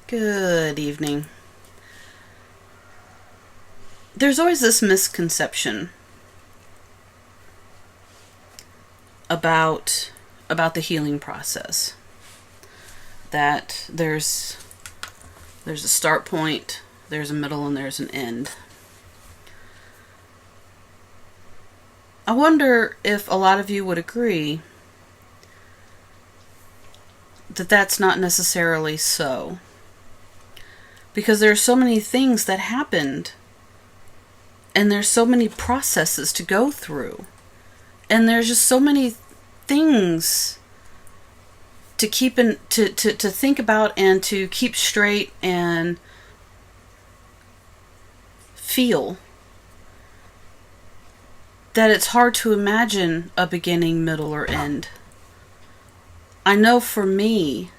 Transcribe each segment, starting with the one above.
Good evening. There's always this misconception about the healing process, that there's a start point, there's a middle, and there's an end. I wonder if a lot of you would agree that that's not necessarily so. Because there are so many things that happened, and there's so many processes to go through, and there's just so many things to keep to think about and to keep straight and feel, that it's hard to imagine a beginning, middle, or end. I know for me,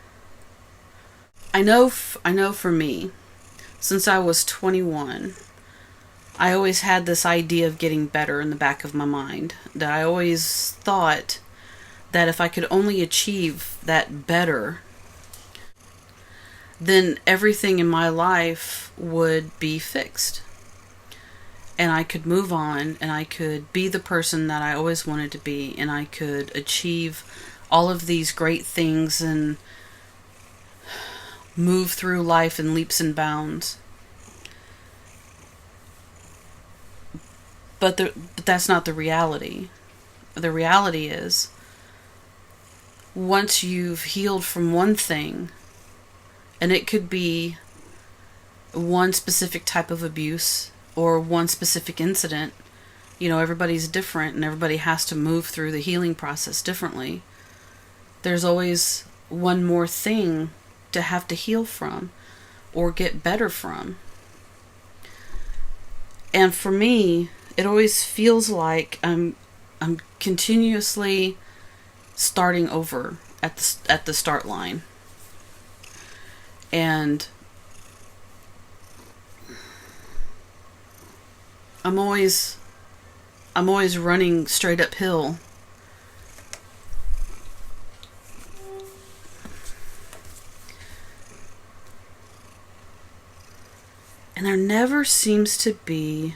since I was 21, I always had this idea of getting better in the back of my mind. That I always thought that if I could only achieve that better, then everything in my life would be fixed. And I could move on, and I could be the person that I always wanted to be, and I could achieve all of these great things and move through life in leaps and bounds. But that's not the reality. The reality is, once you've healed from one thing, and it could be one specific type of abuse or one specific incident, everybody's different and everybody has to move through the healing process differently. There's always one more thing to have to heal from or get better from. And for me, it always feels like I'm continuously starting over at the start line. And I'm always running straight uphill. And there never seems to be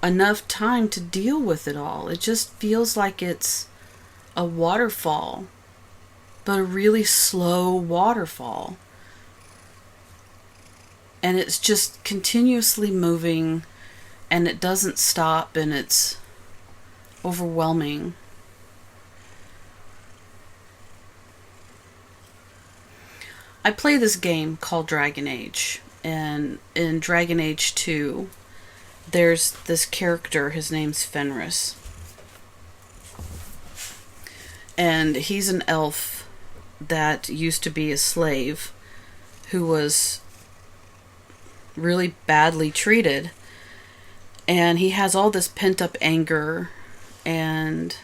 enough time to deal with it all. It just feels like it's a waterfall, but a really slow waterfall. And it's just continuously moving, and it doesn't stop, and it's overwhelming. I play this game called Dragon Age. And in Dragon Age 2, there's this character, his name's Fenris. And he's an elf that used to be a slave who was really badly treated. And he has all this pent-up anger, and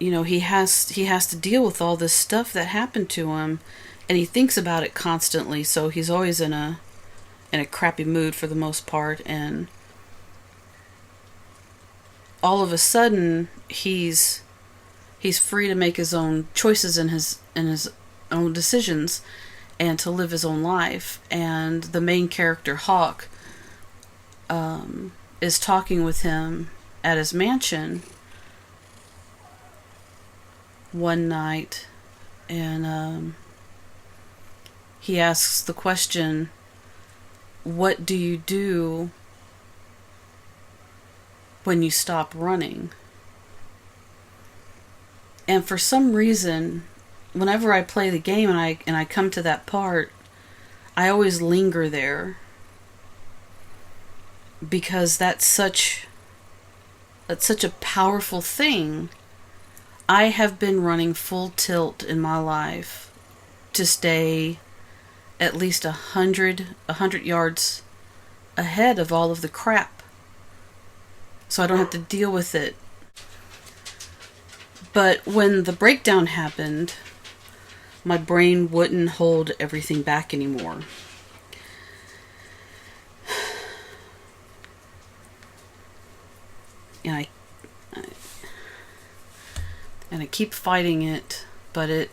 he has to deal with all this stuff that happened to him. And he thinks about it constantly, so he's always in a crappy mood for the most part. And all of a sudden, he's free to make his own choices and his own decisions, and to live his own life. And the main character, Hawk, is talking with him at his mansion one night, and he asks the question, what do you do when you stop running? And for some reason, whenever I play the game and I come to that part, I always linger there, because that's such a powerful thing. I have been running full tilt in my life to stay at least 100 yards ahead of all of the crap, so I don't have to deal with it. But when the breakdown happened, my brain wouldn't hold everything back anymore. And I keep fighting it, but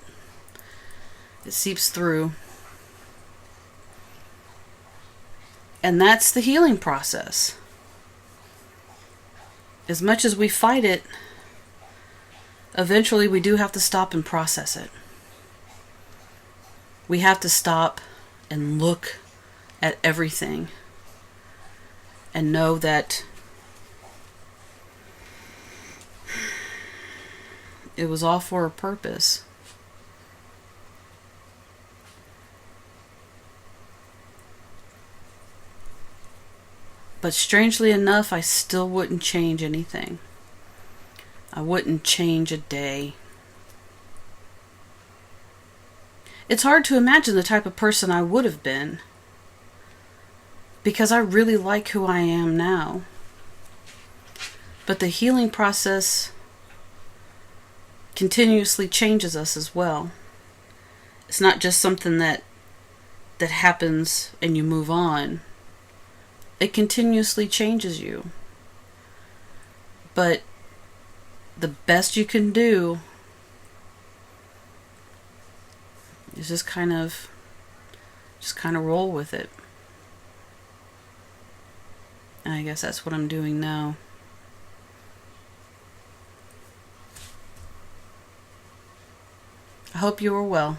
It seeps through. And that's the healing process. As much as we fight it, eventually we do have to stop and process it. We have to stop and look at everything and know that it was all for a purpose. But strangely enough, I still wouldn't change anything. I wouldn't change a day. It's hard to imagine the type of person I would have been, because I really like who I am now. But the healing process continuously changes us as well. It's not just something that happens and you move on. It continuously changes you. But the best you can do is just kind of roll with it. And I guess that's what I'm doing now. I hope you are well.